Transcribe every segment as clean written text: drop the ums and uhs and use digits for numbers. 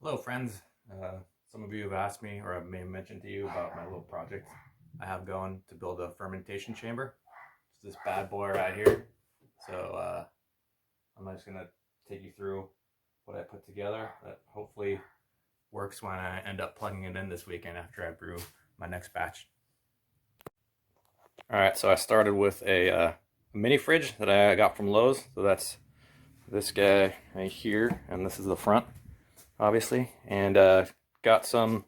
Hello friends, some of you have asked me or I may have mentioned to you about my little project I have going to build a fermentation chamber. It's this bad boy right here. So I'm just going to take you through what I put together that hopefully works when I end up plugging it in this weekend after I brew my next batch. Alright, so I started with a mini fridge that I got from Lowe's. So that's this guy right here, and this is the front, obviously, and got some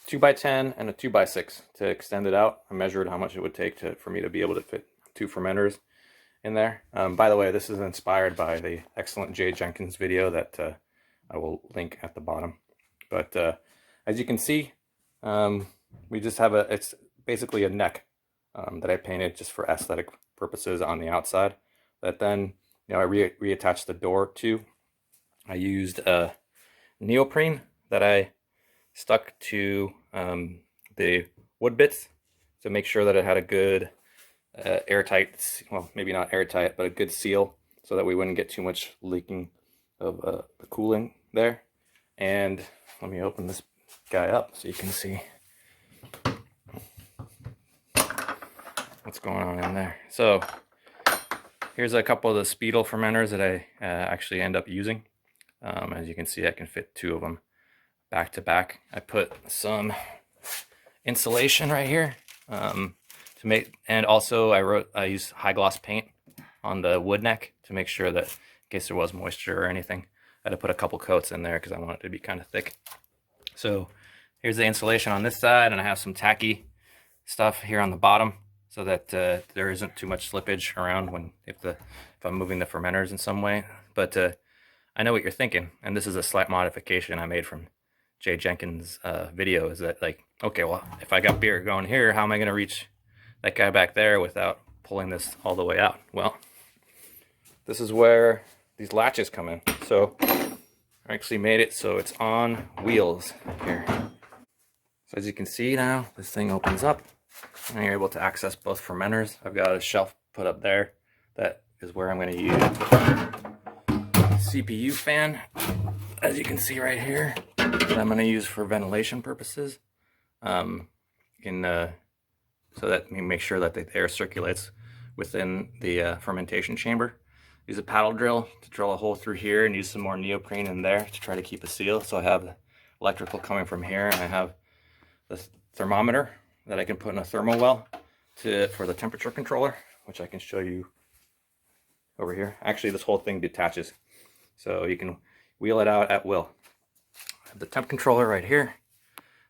2x10 and a 2x6 to extend it out. I measured how much it would take for me to be able to fit 2 fermenters in there. By the way, this is inspired by the excellent Jay Jenkins video that I will link at the bottom. But as you can see, we just have it's basically a neck that I painted just for aesthetic purposes on the outside. That then, I reattached the door to. I used neoprene that I stuck to the wood bits to make sure that it had a good airtight, well, maybe not airtight, but a good seal so that we wouldn't get too much leaking of the cooling there. And let me open this guy up so you can see what's going on in there. So here's a couple of the Speedle fermenters that I actually end up using. As you can see, I can fit 2 of them back to back. I put some insulation right here to make, and also I used high gloss paint on the wood neck to make sure that in case there was moisture or anything, I had to put a couple coats in there because I want it to be kind of thick. So here's the insulation on this side, and I have some tacky stuff here on the bottom so that there isn't too much slippage around if I'm moving the fermenters in some way. But I know what you're thinking, and this is a slight modification I made from Jay Jenkins' video, is that like, okay, well, if I got beer going here, how am I going to reach that guy back there without pulling this all the way out? Well, this is where these latches come in. So I actually made it so it's on wheels here. So as you can see now, this thing opens up, and you're able to access both fermenters. I've got a shelf put up there. That is where I'm going to use CPU fan, as you can see right here, that I'm going to use for ventilation purposes, so that we make sure that the air circulates within the fermentation chamber. Use a paddle drill to drill a hole through here and use some more neoprene in there to try to keep a seal. So I have the electrical coming from here, and I have the thermometer that I can put in a thermal well for the temperature controller, which I can show you over here. Actually, this whole thing detaches, so you can wheel it out at will. I have the temp controller right here,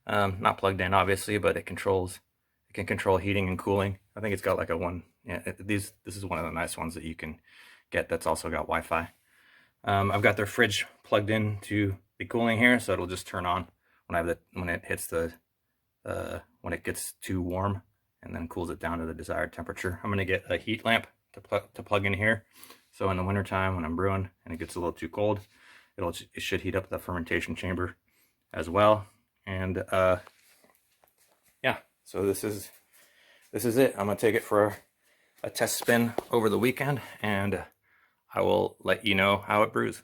not plugged in obviously, but it can control heating and cooling. I think it's got like a one. Yeah, this is one of the nice ones that you can get that's also got Wi-Fi. I've got their fridge plugged in to the cooling here, so it'll just turn on when it hits when it gets too warm, and then cools it down to the desired temperature. I'm gonna get a heat lamp to plug in here, so in the wintertime when I'm brewing and it gets a little too cold, it should heat up the fermentation chamber as well. And yeah, so this is it. I'm gonna take it for a test spin over the weekend, and I will let you know how it brews.